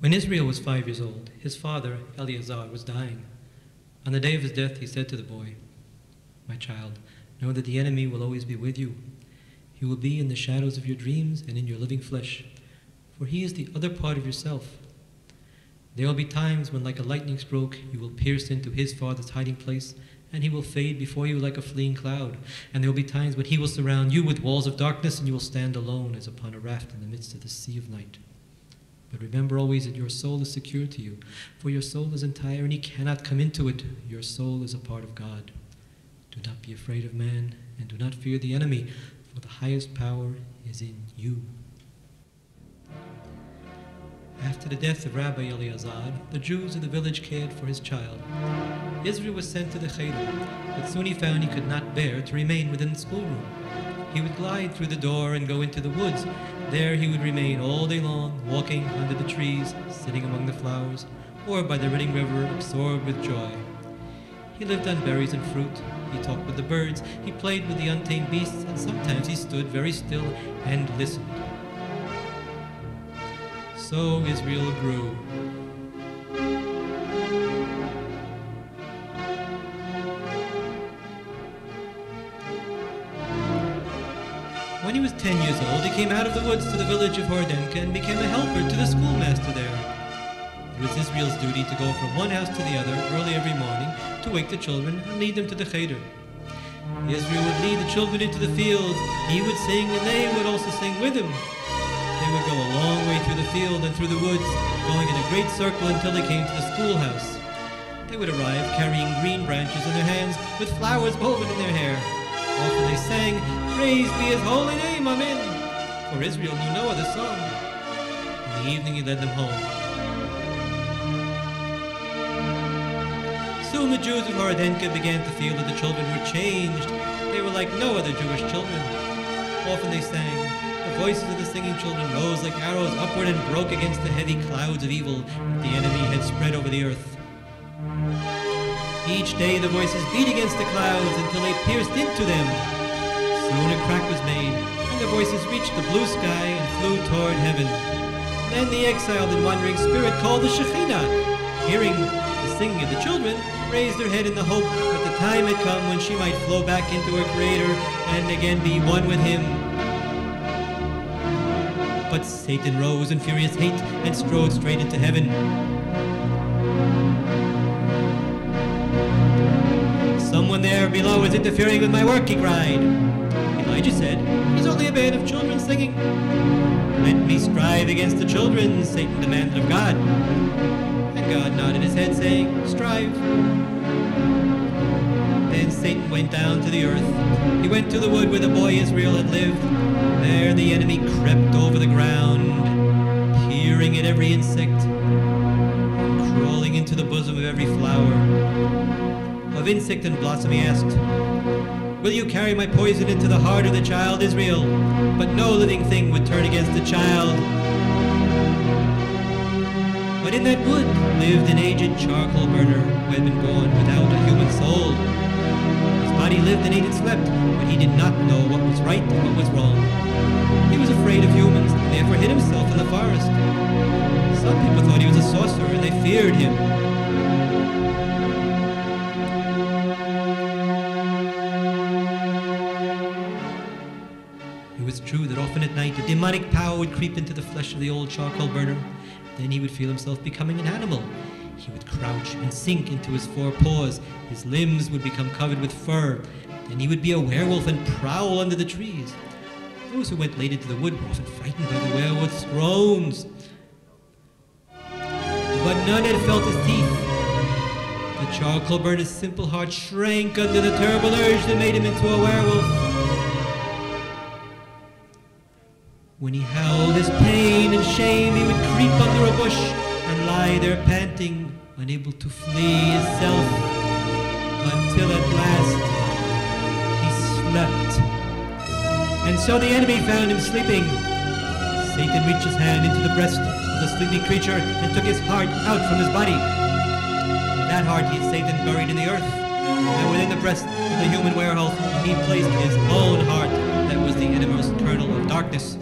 When Israel was 5 years old, his father, Eleazar, was dying. On the day of his death, he said to the boy, "My child, know that the enemy will always be with you. He will be in the shadows of your dreams and in your living flesh, for he is the other part of yourself. There will be times when, like a lightning stroke, you will pierce into his father's hiding place, and he will fade before you like a fleeing cloud. And there will be times when he will surround you with walls of darkness, and you will stand alone as upon a raft in the midst of the sea of night. But remember always that your soul is secure to you, for your soul is entire and he cannot come into it. Your soul is a part of God. Do not be afraid of man, and do not fear the enemy, for the highest power is in you." After the death of Rabbi Eleazar, the Jews of the village cared for his child. Israel was sent to the cheder, but soon he found he could not bear to remain within the schoolroom. He would glide through the door and go into the woods. There he would remain all day long, walking under the trees, sitting among the flowers, or by the running river, absorbed with joy. He lived on berries and fruit. He talked with the birds. He played with the untamed beasts, and sometimes he stood very still and listened. So Israel grew. When he was 10 years old, he came out of the woods to the village of Hordenka and became a helper to the schoolmaster there. It was Israel's duty to go from one house to the other early every morning to wake the children and lead them to the cheder. Israel would lead the children into the fields. He would sing and they would also sing with him. They would go a long way through the field and through the woods, going in a great circle until they came to the schoolhouse. They would arrive carrying green branches in their hands with flowers woven in their hair. Often they sang, "Praised be his holy name, Amen," for Israel knew no other song. In the evening he led them home. Soon the Jews of Hordenka began to feel that the children were changed. They were like no other Jewish children. Often they sang. The voices of the singing children rose like arrows upward and broke against the heavy clouds of evil that the enemy had spread over the earth. Each day the voices beat against the clouds until they pierced into them. Soon a crack was made, and the voices reached the blue sky and flew toward heaven. Then the exiled and wandering spirit called the Shekhinah, hearing the singing of the children, raised her head in the hope that the time had come when she might flow back into her Creator and again be one with Him. But Satan rose in furious hate and strode straight into heaven. "Someone there below is interfering with my work," he cried. Elijah said, "He's only a band of children singing." "Let me strive against the children," Satan demanded of God. And God nodded his head, saying, "Strive." Then Satan went down to the earth. He went to the wood where the boy Israel had lived. There the enemy crept over the ground, peering at every insect, crawling into the bosom of every flower. Of insect and blossom he asked, "Will you carry my poison into the heart of the child Israel?" But no living thing would turn against the child. But in that wood lived an aged charcoal burner who had been born without a human soul. His body lived and ate and slept, but he did not know what was right and what was wrong. He was afraid of humans, and therefore hid himself in the forest. Some people thought he was a sorcerer, and they feared him. It was true that often at night a demonic power would creep into the flesh of the old charcoal burner. Then he would feel himself becoming an animal. He would crouch and sink into his four paws. His limbs would become covered with fur. Then he would be a werewolf and prowl under the trees. Those who went late into the wood were often frightened by the werewolf's groans. But none had felt his teeth. The charcoal burner's simple heart shrank under the terrible urge that made him into a werewolf. When he howled his pain and shame, he would creep under a bush and lie there panting, unable to flee himself, until at last he slept. And so the enemy found him sleeping. Satan reached his hand into the breast of the sleeping creature and took his heart out from his body. That heart he had Satan buried in the earth, and within the breast of the human werewolf he placed his own heart that was the innermost kernel of darkness.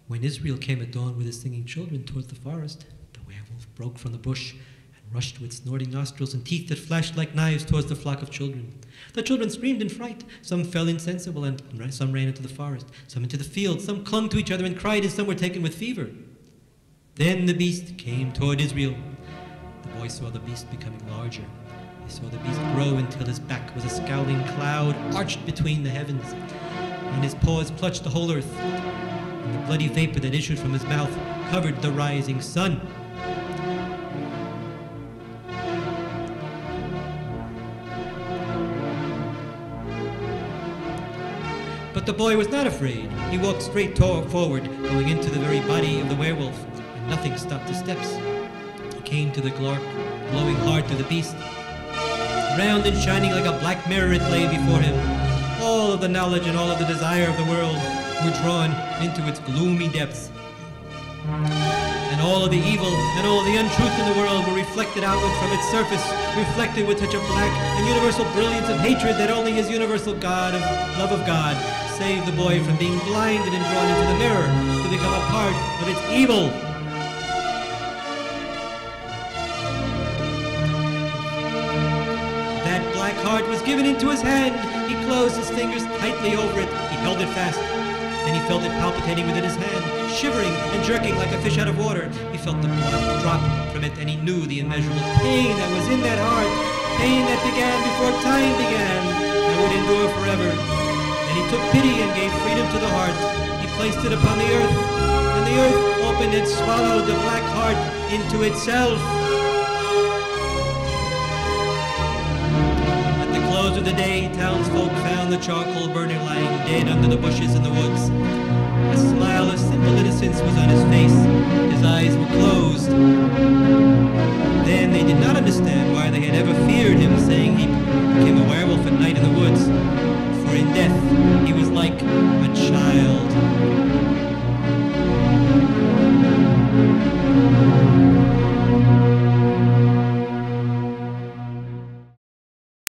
When Israel came at dawn with his singing children towards the forest, the werewolf broke from the bush and rushed with snorting nostrils and teeth that flashed like knives towards the flock of children. The children screamed in fright. Some fell insensible, and some ran into the forest, some into the field, some clung to each other and cried, and some were taken with fever. Then the beast came toward Israel. The boy saw the beast becoming larger. He saw the beast grow until his back was a scowling cloud arched between the heavens, and his paws clutched the whole earth. And the bloody vapor that issued from his mouth covered the rising sun. But the boy was not afraid. He walked straight forward, going into the very body of the werewolf, and nothing stopped his steps. He came to the glowing heart of the beast. Round and shining like a black mirror it lay before him. All of the knowledge and all of the desire of the world were drawn into its gloomy depths. And all of the evil and all of the untruth in the world were reflected outward from its surface, reflected with such a black and universal brilliance of hatred that only his universal love of God saved the boy from being blinded and drawn into the mirror to become a part of its evil. That black heart was given into his hand. He closed his fingers tightly over it. He held it fast. Then he felt it palpitating within his hand, shivering and jerking like a fish out of water. He felt the blood drop from it, and he knew the immeasurable pain that was in that heart, pain that began before time began, and would endure forever. Then he took pity and gave freedom to the heart. He placed it upon the earth, and the earth opened and swallowed the black heart into itself. Of the day, townsfolk found the charcoal burner lying dead under the bushes in the woods. A smile of simple innocence was on his face. His eyes were closed. Then they did not understand why they had ever feared him, saying he became a werewolf at night in the woods. For in death, he was like a child.